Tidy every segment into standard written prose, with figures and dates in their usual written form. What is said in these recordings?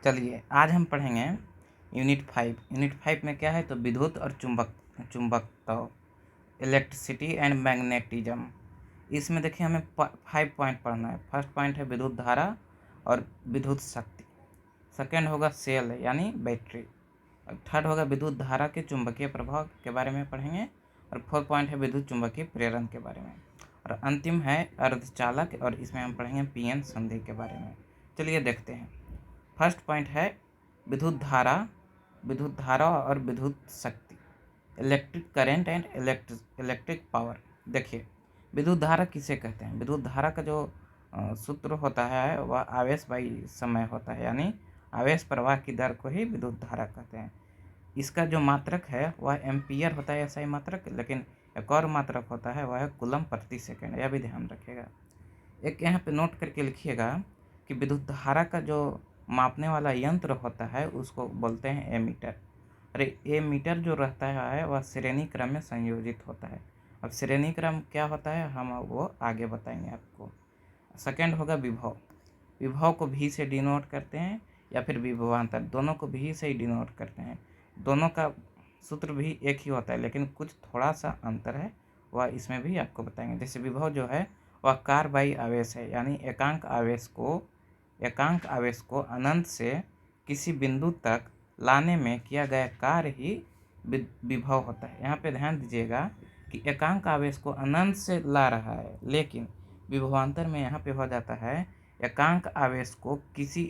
चलिए आज हम पढ़ेंगे यूनिट 5 में क्या है तो विद्युत और चुंबकत्व, इलेक्ट्रिसिटी एंड मैग्नेटिज्म। इसमें देखिए हमें 5 पॉइंट पढ़ना है। फर्स्ट पॉइंट है विद्युत धारा और विद्युत शक्ति। सेकेंड होगा सेल यानी बैटरी। और थर्ड होगा विद्युत धारा के चुंबकीय प्रभाव के बारे में पढ़ेंगे। और फोर्थ पॉइंट है विद्युत चुंबकीय प्रेरण के बारे में। और अंतिम है अर्धचालक, और इसमें हम पढ़ेंगे पीएन संधि के बारे में। चलिए देखते हैं। फर्स्ट पॉइंट है विद्युत धारा और विद्युत शक्ति, electric current and electric power. देखिए विद्युत धारा किसे कहते हैं। विद्युत धारा का जो सूत्र होता है वह आवेश बाई समय होता है, यानी आवेश प्रवाह की दर को ही विद्युत धारा कहते हैं। इसका जो मात्रक है वह एम्पियर होता है, ऐसा ही मात्रक, लेकिन एक और मात्रक होता है वह है कूलम प्रति सेकंड। यह भी ध्यान रखिएगा। एक यहाँ पे नोट करके लिखिएगा कि विद्युत धारा का जो मापने वाला यंत्र होता है उसको बोलते हैं एमीटर। अरे एमीटर जो रहता है वह श्रेणी क्रम में संयोजित होता है। अब श्रेणी क्रम क्या होता है हम वो आगे बताएंगे आपको। सेकंड होगा विभव। विभव को भी से डिनोट करते हैं या फिर विभवांतर, दोनों को भी से ही डिनोट करते हैं। दोनों का सूत्र भी एक ही होता है, लेकिन कुछ थोड़ा सा अंतर है, वह इसमें भी आपको बताएंगे। जैसे विभव जो है वह कार बाई आवेश है, यानी एकांक आवेश को अनंत से किसी बिंदु तक लाने में किया गया कार्य ही विभव होता है। यहाँ पे ध्यान दीजिएगा कि एकांक आवेश को अनंत से ला रहा है, लेकिन विभवांतर में यहाँ पे हो जाता है एकांक आवेश को किसी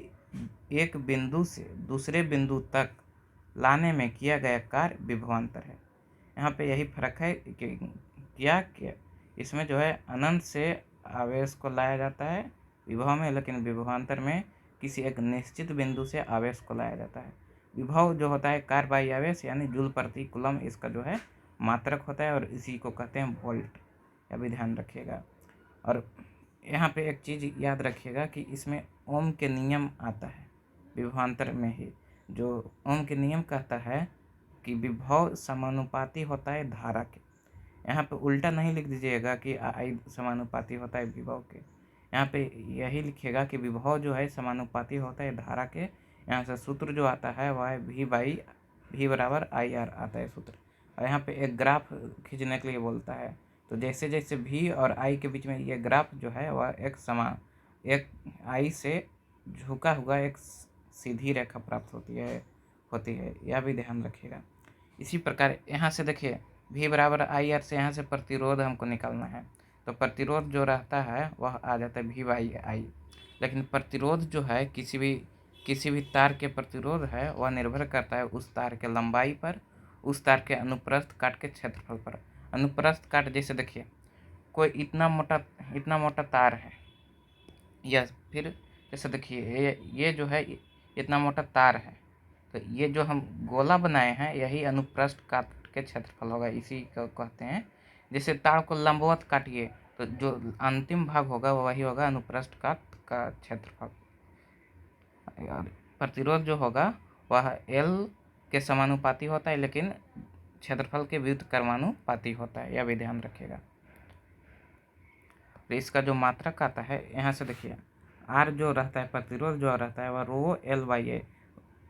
एक बिंदु से दूसरे बिंदु तक लाने में किया गया कार्य विभवांतर है। यहाँ पे यही फर्क है कि क्या इसमें जो है अनंत से आवेश को लाया जाता है विभव में, लेकिन विभवांतर में किसी एक निश्चित बिंदु से आवेश को लाया जाता है। विभव जो होता है कार्य बाई आवेश यानी जूल प्रति कूलम, इसका जो है मात्रक होता है और इसी को कहते हैं वोल्ट। यह भी ध्यान रखिएगा। और यहाँ पे एक चीज़ याद रखिएगा कि इसमें ओम के नियम आता है विभवांतर में ही। जो ओम के नियम कहता है कि विभव समानुपाती होता है धारा के। यहाँ पे उल्टा नहीं लिख दीजिएगा कि आई समानुपाती होता है विभव के। यहाँ पे यही लिखिएगा कि विभव जो है समानुपाती होता है धारा के। यहाँ से सूत्र जो आता है वह है V बराबर IR आता है सूत्र। और यहाँ पे एक ग्राफ खींचने के लिए बोलता है, तो जैसे जैसे V और I के बीच में ये ग्राफ जो है वह एक I से झुका हुआ एक सीधी रेखा प्राप्त होती है। यह भी ध्यान रखिएगा। इसी प्रकार यहाँ से देखिए V बराबर IR से यहाँ से प्रतिरोध हमको निकालना है, तो प्रतिरोध जो रहता है वह आ जाता है V/I। लेकिन प्रतिरोध जो है किसी भी तार के प्रतिरोध है वह निर्भर करता है उस तार के लंबाई पर, उस तार के अनुप्रस्थ काट के क्षेत्रफल पर। अनुप्रस्थ काट जैसे देखिए कोई इतना मोटा तार है, या फिर जैसे देखिए ये जो है इतना मोटा तार है, तो ये जो हम गोला बनाए हैं यही अनुप्रस्थ काट के क्षेत्रफल होगा, इसी को कहते हैं। जैसे तार को लंबवत काटिए तो जो अंतिम भाग होगा वही होगा अनुप्रस्थ काट का क्षेत्रफल। प्रतिरोध जो होगा वह L के समानुपाती होता है, लेकिन क्षेत्रफल के व्युत्क्रमानुपाती होता है। यह भी ध्यान रखिएगा। तो इसका जो मात्रक आता है यहाँ से देखिए R जो रहता है, प्रतिरोध जो रहता है वह रो L/A,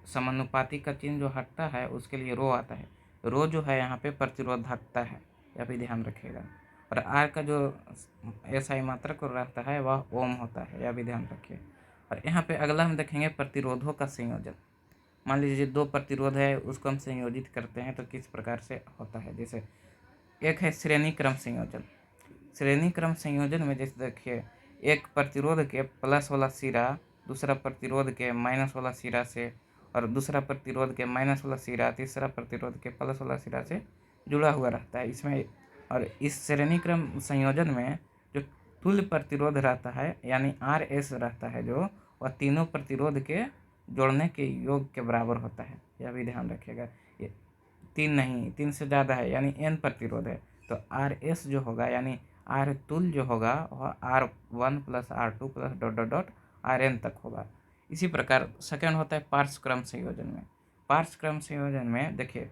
समानुपाती का चिन्ह जो हटता है उसके लिए रो आता है। रो जो है यहाँ पे प्रतिरोधकता है, यह भी ध्यान रखिएगा। और R का जो SI मात्रक रहता है वह ओम होता है, यह भी ध्यान रखिए। और यहाँ पे अगला हम देखेंगे प्रतिरोधों का संयोजन। मान लीजिए दो प्रतिरोध है, उसको हम संयोजित करते हैं तो किस प्रकार से होता है। जैसे एक है श्रेणी क्रम संयोजन। श्रेणी क्रम संयोजन में जैसे देखिए एक प्रतिरोध के प्लस वाला सिरा दूसरा प्रतिरोध के माइनस वाला सिरा से, और दूसरा प्रतिरोध के माइनस वाला सिरा तीसरा प्रतिरोध के प्लस वाला सिरा से जुड़ा हुआ रहता है इसमें। और इस श्रेणी क्रम संयोजन में जो तुल्य प्रतिरोध रहता है यानी RS रहता है, जो वह तीनों प्रतिरोध के जोड़ने के योग के बराबर होता है। यह भी ध्यान रखिएगा। ये 3 नहीं, 3 से ज़्यादा है यानी N प्रतिरोध है, तो RS जो होगा यानी R तुल्य जो होगा वह R1 + R2 + ... Rn तक होगा। इसी प्रकार सेकंड होता है पार्श्व क्रम संयोजन में। पार्श्व क्रम संयोजन में देखिए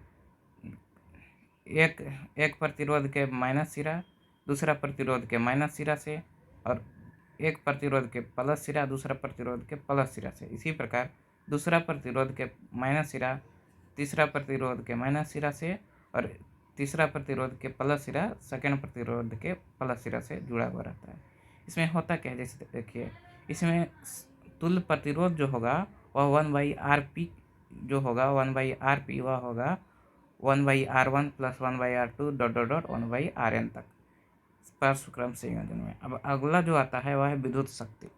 एक प्रतिरोध के माइनस सिरा दूसरा प्रतिरोध के माइनस सिरा से, और एक प्रतिरोध के प्लस सिरा दूसरा प्रतिरोध के प्लस सिरा से। इसी प्रकार दूसरा प्रतिरोध के माइनस सिरा, तीसरा प्रतिरोध के माइनस सिरा से, और तीसरा प्रतिरोध के प्लस सिरा सेकेंड प्रतिरोध के प्लस सिरा से जुड़ा हुआ रहता है। इसमें होता क्या है, जैसे देखिए इसमें तुल्य प्रतिरोध जो होगा वह 1/RP जो होगा 1/RP वह होगा 1/R1 + 1/R2 dot dot dot 1/Rn तक पार्श्वक्रम संयोजन में। अब अगला जो आता है वह है विद्युत शक्ति।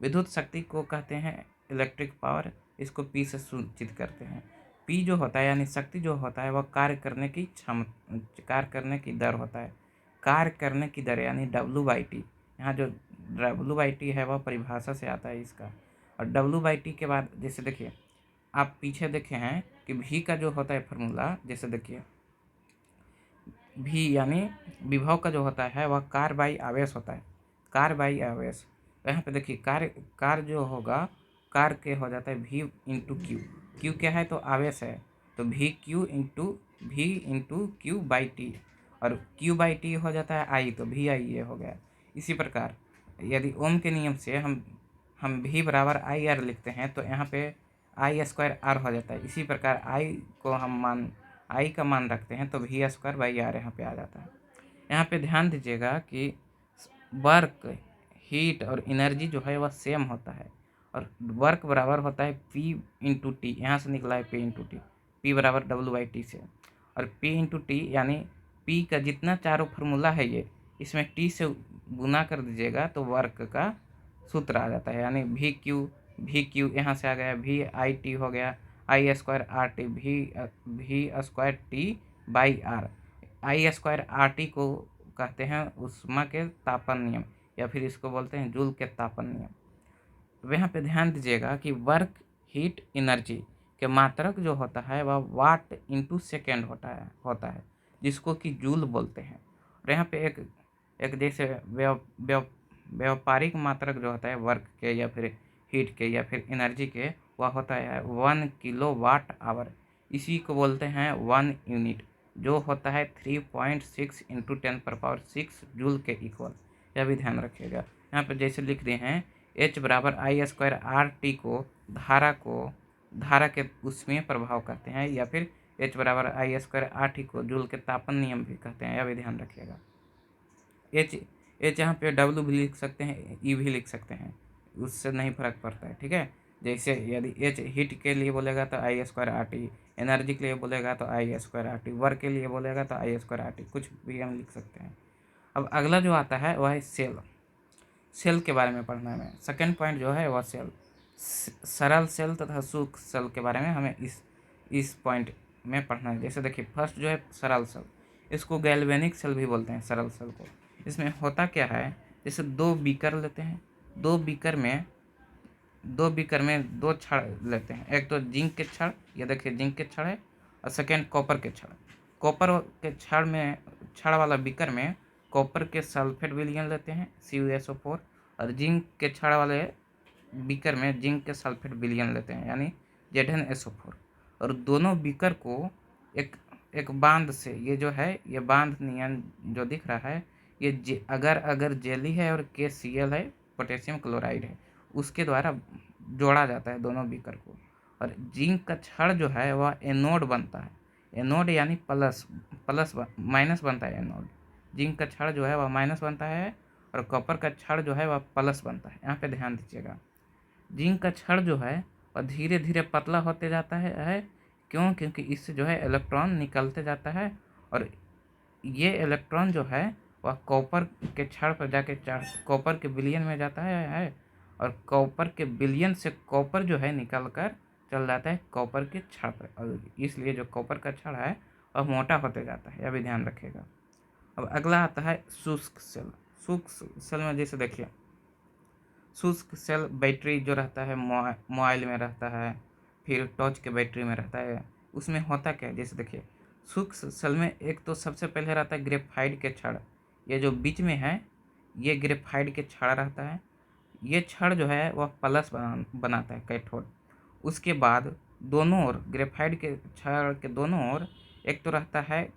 विद्युत शक्ति को कहते हैं इलेक्ट्रिक पावर, इसको P से सूचित करते हैं। P जो होता है यानी शक्ति जो होता है वह कार्य करने की दर होता है। कार्य करने की दर यानी W/T। यहाँ जो W/T है वह परिभाषा से आता है इसका। और W/T के बाद जैसे देखिए आप पीछे देखे हैं कि V का जो होता है फार्मूला, जैसे देखिए V यानी विभव का जो होता है वह कार्य बाई आवेश होता है, कार्य बाई आवेश। तो यहाँ पे देखिए कार्य जो होगा कार्य के हो जाता है V इंटू क्यू। क्यू क्या है, तो आवेश है, तो V into Q by T, और क्यू बाई टी हो जाता है आई, तो VI ये हो गया। इसी प्रकार यदि ओम के नियम से हम V बराबर IR लिखते हैं तो यहाँ पे I² R हो जाता है। इसी प्रकार I का मान रखते हैं तो V² R यहाँ पे आ जाता है। यहाँ पे ध्यान दीजिएगा कि वर्क, हीट और एनर्जी जो है वह सेम होता है, और वर्क बराबर होता है P इंटू टी, यहाँ से निकला है P इंटू टी, P बराबर W/T से। और P इंटू टी यानी P का जितना चारों फार्मूला है ये, इसमें T से गुना कर दीजिएगा तो वर्क का सूत्र आ जाता है, यानी V यहाँ से आ गया, VIT हो गया I²RT, V²T/R। I²RT को कहते हैं ऊष्मा के तापन नियम, या फिर इसको बोलते हैं जूल के तापन नियम। तो यहाँ पे ध्यान दीजिएगा कि वर्क, हीट, एनर्जी के मात्रक जो होता है वह वाट इंटू सेकेंड होता है जिसको कि जूल बोलते हैं। और यहाँ पे एक जैसे व्यावहारिक मात्रक जो होता है वर्क के या फिर हीट के या फिर एनर्जी के, वह होता है 1 kWh। इसी को बोलते हैं 1 यूनिट, जो होता है 3.6 × 10⁶ जूल के इक्वल। यह भी ध्यान रखिएगा। यहाँ पे जैसे लिख रहे हैं H बराबर I²RT को धारा के उसमें प्रभाव कहते हैं, या फिर H बराबर I²RT को जूल के तापन नियम भी कहते हैं। यह भी ध्यान रखिएगा। H यहाँ पे W भी लिख सकते हैं, E भी लिख सकते हैं, उससे नहीं फर्क पड़ता है, ठीक है। जैसे यदि H हीट के लिए बोलेगा तो I²RT, एनर्जी के लिए बोलेगा तो I²RT, वर्क के लिए बोलेगा तो I²RT, कुछ भी हम लिख सकते हैं। अब अगला जो आता है वह है सेल के बारे में पढ़ना है। सेकेंड पॉइंट जो है वह सरल सेल तथा सूक्ष्म सेल के बारे में हमें इस पॉइंट में पढ़ना है। जैसे देखिए फर्स्ट जो है सरल सेल, इसको गैल्वेनिक सेल भी बोलते हैं सरल सेल को। इसमें होता क्या है, जैसे दो बीकर लेते हैं, दो बीकर में दो छड़ लेते हैं, एक तो जिंक के छड़, ये देखिए जिंक के छड़ है, और सेकेंड कॉपर के छड़। कॉपर के छड़ वाला बीकर में कॉपर के सल्फेट विलयन लेते हैं CuSO4, और जिंक के छड़ वाले बीकर में जिंक के सल्फेट विलयन लेते हैं यानी ZnSO4। और दोनों बीकर को एक बांध से, ये जो है ये बांध नियन जो दिख रहा है, ये अगर जेली है और KCl है, पोटेशियम क्लोराइड है, उसके द्वारा जोड़ा जाता है दोनों बीकर को। और जिंक का छड़ जो है वह एनोड बनता है, एनोड यानी माइनस बनता है एनोड। जिंक का छड़ जो है वह माइनस बनता है, और कॉपर का छड़ जो है वह प्लस बनता है। यहाँ पे ध्यान दीजिएगा, जिंक का छड़ जो है वह धीरे धीरे पतला होते जाता है क्योंकि इससे जो है इलेक्ट्रॉन निकलते जाता है, और ये इलेक्ट्रॉन जो है वह कॉपर के छड़ पर जाके कॉपर के विलयन में जाता है, और कॉपर के विलयन से कॉपर जो है निकल कर चल जाता है कॉपर के छड़ पर, और इसलिए जो कॉपर का छड़ है वह मोटा होते जाता है। यह भी ध्यान रखिएगा। अब अगला आता है शुष्क सेल। शुष्क सेल में जैसे देखिए शुष्क सेल बैटरी जो रहता है मोबाइल में रहता है, फिर टॉर्च के बैटरी में रहता है। उसमें होता क्या है, जैसे देखिए शुष्क सेल में एक तो सबसे पहले रहता है ग्रेफाइट के छड़, ये जो बीच में है ये ग्रेफाइट के छड़ रहता है। ये छड़ जो है वह प्लस बनाता है कैथोड। उसके बाद दोनों ओर ग्रेफाइट के छड़ के दोनों ओर एक तो रहता है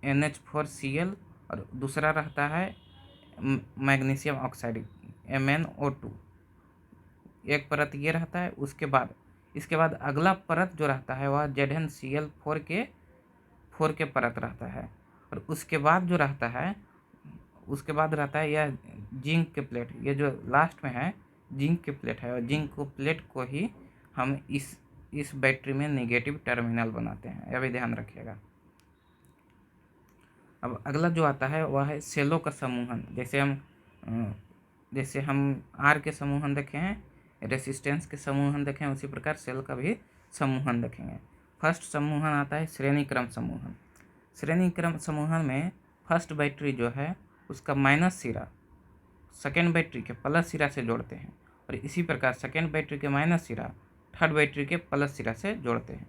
NH4Cl, और दूसरा रहता है मैग्नीशियम ऑक्साइड MnO2। एक परत ये रहता है, उसके बाद इसके बाद अगला परत जो रहता है वह ZnCl4 के परत रहता है। और उसके बाद जो रहता है, उसके बाद रहता है यह जिंक के प्लेट। ये जो लास्ट में है जिंक के प्लेट है, और जिंक को प्लेट को ही हम इस बैटरी में नेगेटिव टर्मिनल बनाते हैं, यह भी ध्यान रखिएगा। अब अगला जो आता है वह है सेलों का समूहन। जैसे हम आर के समूहन देखे हैं, रेसिस्टेंस के समूहन देखे हैं, उसी प्रकार सेल का भी समूहन देखेंगे। फर्स्ट समूहन आता है श्रेणी क्रम समूहन। श्रेणी क्रम समूहन में फर्स्ट बैटरी जो है उसका माइनस सिरा सेकेंड बैटरी के प्लस सिरा से जोड़ते हैं, और इसी प्रकार सेकेंड बैटरी के माइनस सिरा थर्ड बैटरी के प्लस सिरा से जोड़ते हैं।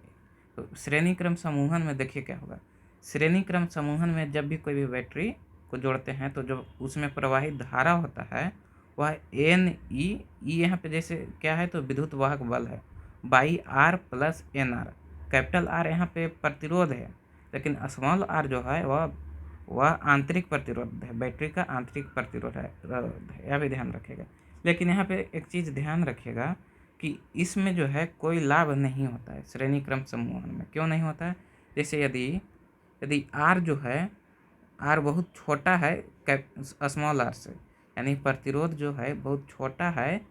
तो श्रेणी क्रम समूहन में देखिए क्या होगा। श्रेणी क्रम समूहन में जब भी कोई भी बैटरी को जोड़ते हैं तो जो उसमें प्रवाहित धारा होता है वह NE यहाँ पे जैसे क्या है तो विद्युत वाहक बल है, by R plus NR। Capital R यहाँ पे प्रतिरोध है, लेकिन स्मॉल r जो है वह आंतरिक प्रतिरोध है, बैटरी का आंतरिक प्रतिरोध है, यह भी ध्यान रखिएगा। लेकिन यहाँ पे एक चीज़ ध्यान रखिएगा कि इसमें जो है कोई लाभ नहीं होता है श्रेणी क्रम समूहन में। क्यों नहीं होता है? जैसे यदि R जो है, R बहुत छोटा है स्मॉल r से, यानी प्रतिरोध जो है बहुत छोटा है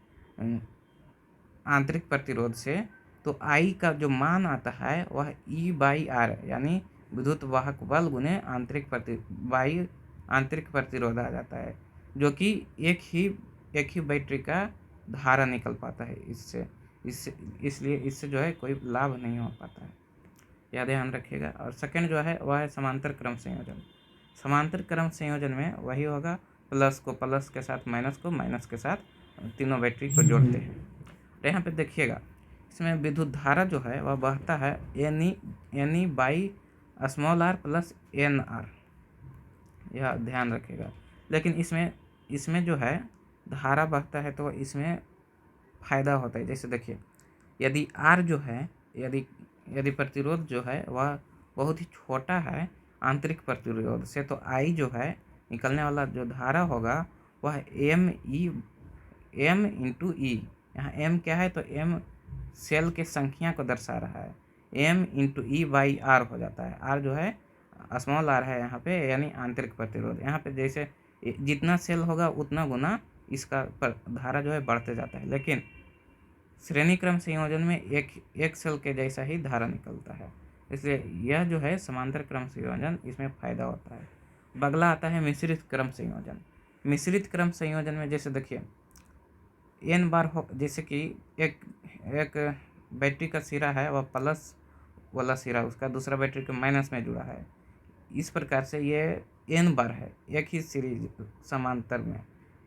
आंतरिक प्रतिरोध से, तो I का जो मान आता है वह E/R यानी विद्युत वाहक बल गुने आंतरिक प्रतिरोध आ जाता है, जो कि एक ही बैटरी का धारा निकल पाता है इसलिए इससे जो है कोई लाभ नहीं हो पाता है, यह ध्यान रखिएगा। और सेकंड जो है वह है समांतर क्रम संयोजन। समांतर क्रम संयोजन में वही होगा, प्लस को प्लस के साथ माइनस को माइनस के साथ तीनों बैटरी को जोड़ते हैं। तो यहाँ पे देखिएगा इसमें विद्युत धारा जो है वह बहता है NE by small r plus NR, यह ध्यान रखिएगा। लेकिन इसमें जो है धारा बहता है तो इसमें फायदा होता है। जैसे देखिए यदि R जो है, यदि प्रतिरोध जो है वह बहुत ही छोटा है आंतरिक प्रतिरोध से, तो I जो है निकलने वाला जो धारा होगा वह M इंटू ई। यहाँ M क्या है तो M सेल के संख्या को दर्शा रहा है, M इंटू E/R हो जाता है। R जो है स्मॉल r है यहाँ पे, यानी आंतरिक प्रतिरोध। यहाँ पे जैसे जितना सेल होगा उतना गुना इसका धारा जो है बढ़ते जाता है, लेकिन श्रेणी क्रम संयोजन में एक सेल के जैसा ही धारा निकलता है, इसलिए यह जो है समांतर क्रम संयोजन, इसमें फायदा होता है। अगला आता है मिश्रित क्रम संयोजन। मिश्रित क्रम संयोजन में जैसे देखिए n बार हो, जैसे कि एक बैटरी का सिरा है वह प्लस वाला सिरा उसका दूसरा बैटरी के माइनस में जुड़ा है, इस प्रकार से ये n बार है एक ही सीरीज समांतर में,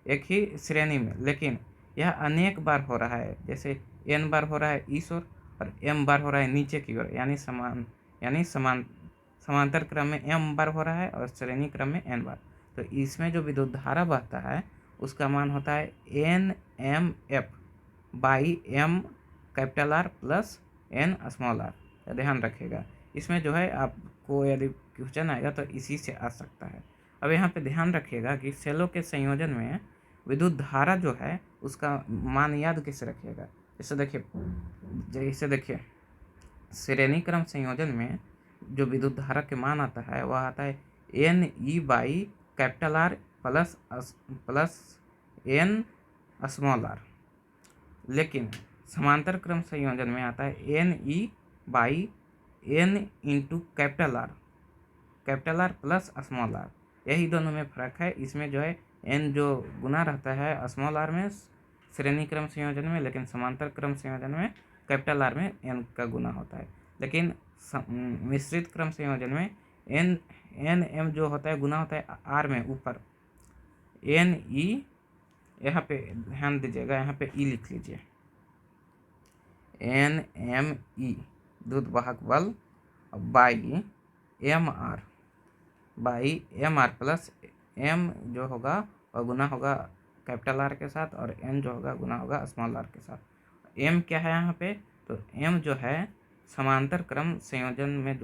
एक ही श्रेणी में, लेकिन यह अनेक बार हो रहा है। जैसे n बार हो रहा है इस ओर और m बार हो रहा है नीचे की ओर, यानी समांतर क्रम में m बार हो रहा है और श्रेणी क्रम में n बार। तो इसमें जो विद्युत धारा बहता है उसका मान होता है NMF by M capital R plus N small r। ध्यान रखिएगा, इसमें जो है आपको यदि क्वेश्चन आएगा तो इसी से आ सकता है। अब यहाँ पे ध्यान रखिएगा कि सेलों के संयोजन में विद्युत धारा जो है उसका मान याद कैसे रखिएगा। जैसे देखिए श्रेणी क्रम संयोजन में जो विद्युत धारा के मान आता है वह आता है NE by capital R plus N small r। लेकिन समांतर क्रम संयोजन में आता है NE by N into capital R plus small r। यही दोनों में फर्क है। इसमें जो है N जो गुना रहता है स्मॉल r में श्रेणी क्रम संयोजन में, लेकिन समांतर क्रम संयोजन में कैपिटल R में N का गुना होता है। लेकिन मिश्रित क्रम संयोजन में NM जो होता है गुना होता है R में ऊपर NE, यहाँ पे ध्यान दीजिएगा, यहाँ पे E लिख लीजिए, NME विद्युत वाहक बल बाई MR प्लस M जो होगा वह गुना होगा कैपिटल R के साथ, और N जो होगा गुना होगा स्मॉल r के साथ। M क्या है यहाँ पे तो M जो है समांतर क्रम संयोजन में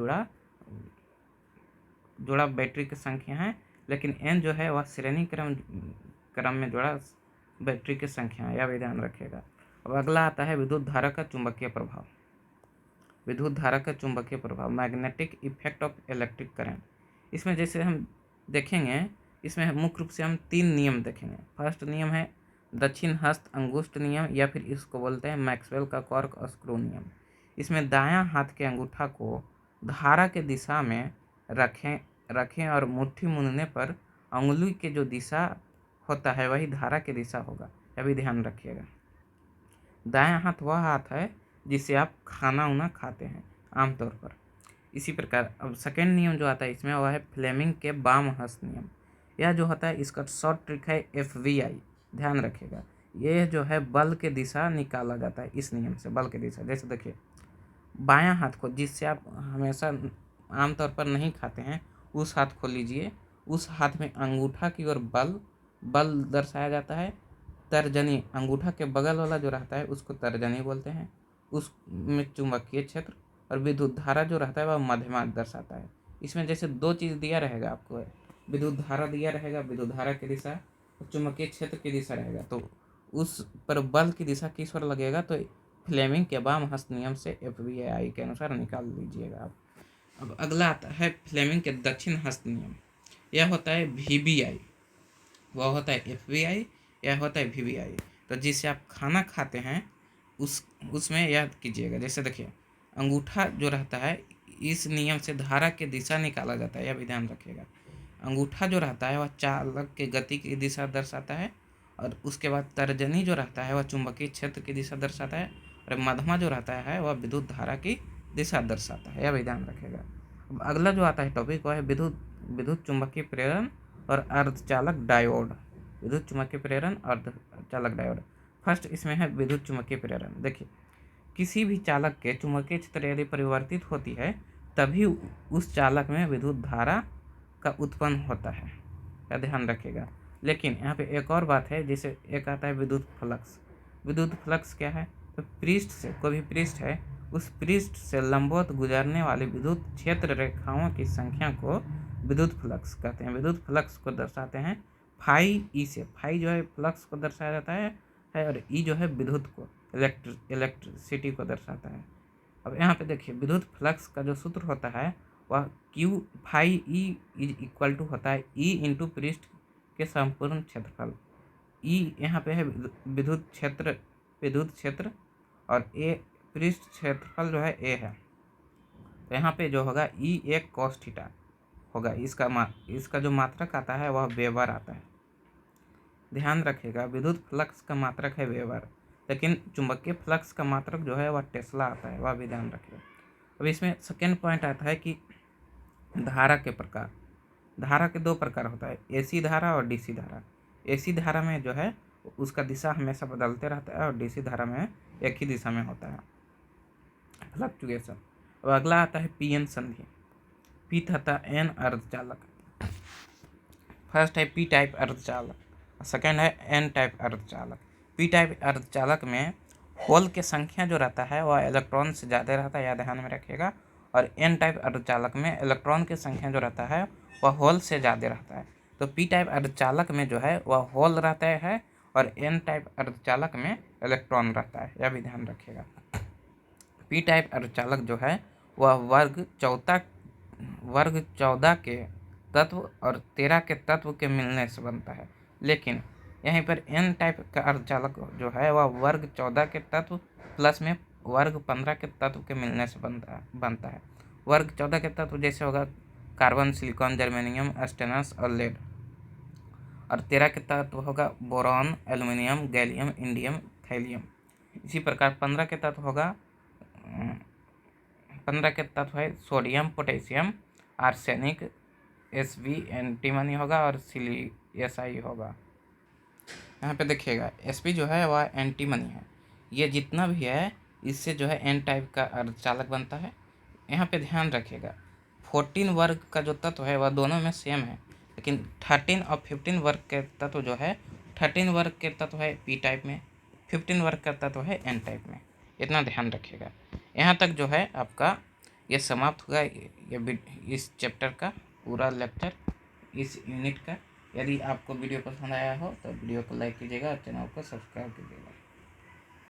जुड़ा बैटरी की संख्या है, लेकिन N जो है वह श्रेणी क्रम में जुड़ा बैटरी की संख्या है, यह भी ध्यान रखिएगा। अब अगला आता है विद्युत धारा का चुंबकीय प्रभाव। विद्युत धारा का चुंबकीय प्रभाव, magnetic effect of electric current. इसमें जैसे हम देखेंगे, इसमें मुख्य रूप से हम 3 नियम देखेंगे। फर्स्ट नियम है दक्षिण हस्त अंगुष्ठ नियम, या फिर इसको बोलते हैं मैक्सवेल का कॉर्क स्क्रू नियम। इसमें दायां हाथ के अंगूठा को धारा के दिशा में रखें और मुट्ठी मूंदने पर अंगुली के जो दिशा होता है वही धारा की दिशा होगा, यह भी ध्यान रखिएगा। दायां हाथ वह हाथ है जिससे आप खाना उना खाते हैं आमतौर पर। इसी प्रकार अब सेकेंड नियम जो आता है इसमें वह है फ्लेमिंग के बाम हस्त नियम। यह जो होता है इसका शॉर्ट ट्रिक है FBI, ध्यान रखिएगा। ये जो है बल के दिशा निकाला जाता है इस नियम से, बल के दिशा। जैसे देखिए बायां हाथ को, जिससे आप हमेशा आमतौर पर नहीं खाते हैं, उस हाथ को लीजिए, उस हाथ में अंगूठा की ओर बल दर्शाया जाता है। तर्जनी, अंगूठा के बगल वाला जो रहता है उसको तर्जनी बोलते हैं, उसमें चुंबकीय क्षेत्र, और विद्युत धारा जो रहता है वह मध्यमा दर्शाता है। इसमें जैसे 2 चीज़ दिया रहेगा आपको, विद्युत धारा दिया रहेगा, विद्युत धारा की दिशा, और चुंबकीय क्षेत्र की दिशा रहेगा, तो उस पर बल की दिशा किस ओर लगेगा, तो फ्लेमिंग के बाम हस्त नियम से FBI के अनुसार निकाल लीजिएगा आप। अब अगला आता है फ्लेमिंग के दक्षिण हस्त नियम। यह होता है VBI, वह होता है FBI, यह होता है VBI। तो जिससे आप खाना खाते हैं उसमें याद कीजिएगा। जैसे देखिए अंगूठा जो रहता है, इस नियम से धारा की दिशा निकाला जाता है, यह भी ध्यान रखिएगा। अंगूठा जो रहता है वह चालक के गति की दिशा दर्शाता है, और उसके बाद तर्जनी जो रहता है वह चुंबकीय क्षेत्र की दिशा दर्शाता है, और मध्यमा जो रहता है वह विद्युत धारा की दिशा दर्शाता है, यह भी ध्यान रखिएगा। अब अगला जो आता है टॉपिक वह है विद्युत चुंबकीय प्रेरण और अर्धचालक डायोड। विद्युत चुंबकीय प्रेरण और अर्धचालक डायोड। फर्स्ट इसमें है विद्युत चुंबकीय प्रेरण। देखिए किसी भी चालक के चुंबकीय क्षेत्र यदि परिवर्तित होती है तभी उस चालक में विद्युत धारा का उत्पन्न होता है, यह ध्यान रखिएगा। लेकिन यहाँ पे एक और बात है, जैसे एक आता है विद्युत फ्लक्स। विद्युत फ्लक्स क्या है, तो पृष्ठ से, कोई भी पृष्ठ है उस पृष्ठ से लंबवत गुजरने वाली विद्युत क्षेत्र रेखाओं की संख्या को विद्युत फ्लक्स कहते हैं। विद्युत फ्लक्स को दर्शाते हैं फाई ई से। फाई जो है फ्लक्स को दर्शाया जाता है और ई जो है विद्युत को, इलेक्ट्रिसिटी को दर्शाता है। अब यहाँ पे देखिए विद्युत फ्लक्स का जो सूत्र होता है वह Q phi E is equal to होता है E इंटू पृष्ठ के संपूर्ण क्षेत्रफल। E यहाँ पे है विद्युत क्षेत्र, और A पृष्ठ क्षेत्रफल जो है A है, तो यहाँ पे जो होगा E1 cos थीटा होगा। इसका जो मात्रक आता है वह वेबर आता है, ध्यान रखिएगा। विद्युत फ्लक्स का मात्रक है वेबर, लेकिन चुंबकीय फ्लक्स का मात्रक जो है वह टेस्ला आता है, वह भी ध्यान रखिएगा। अब इसमें सेकेंड पॉइंट आता है कि धारा के प्रकार। धारा के 2 प्रकार होता है, AC धारा और DC धारा। AC धारा में जो है उसका दिशा हमेशा बदलते रहता है, और DC धारा में एक ही दिशा में होता है, फ्लक्चुएशन। अब अगला आता है PN संधि। P तथा N अर्धचालक। फर्स्ट है P टाइप अर्धचालक, सेकेंड है N टाइप अर्धचालक। P टाइप अर्धचालक में होल की संख्या जो रहता है वह इलेक्ट्रॉन से ज़्यादा रहता है, यह ध्यान में रखिएगा। और N टाइप अर्धचालक में इलेक्ट्रॉन की संख्या जो रहता है वह होल से ज़्यादा रहता है। तो P टाइप अर्धचालक में जो है वह होल रहता है, और N टाइप अर्धचालक में इलेक्ट्रॉन रहता है, यह भी ध्यान रखिएगा। P टाइप अर्धचालक जो है वह वर्ग 14 के तत्व और 13 के तत्व के मिलने से बनता है। लेकिन यहीं पर N टाइप का अर्धचालक जो है वह वर्ग 14 के तत्व प्लस में वर्ग 15 के तत्व के मिलने से बनता है। वर्ग 14 के तत्व जैसे होगा कार्बन, सिलिकॉन, जर्मेनियम, स्टेनस और लेड। और 13 के तत्व होगा boron, aluminium, gallium, indium, thallium. इसी प्रकार 15 के तत्व है sodium, potassium, arsenic, Sb antimony होगा, और Si होगा। यहाँ पे देखिएगा Sb जो है वह एंटीमनी है। ये जितना भी है इससे जो है N टाइप का अर्धचालक बनता है। यहाँ पे ध्यान रखिएगा 14 वर्ग का जो तत्व है वह दोनों में सेम है, लेकिन 13 और 15 वर्ग के तत्व जो है 13 वर्ग के तत्व है P टाइप में, 15 वर्ग का तत्व है N टाइप में। इतना ध्यान रखिएगा। यहाँ तक जो है आपका ये समाप्त होगा ये इस चैप्टर का पूरा लेक्चर, इस यूनिट का। यदि आपको वीडियो पसंद आया हो तो वीडियो को लाइक कीजिएगा और चैनल को सब्सक्राइब कीजिएगा।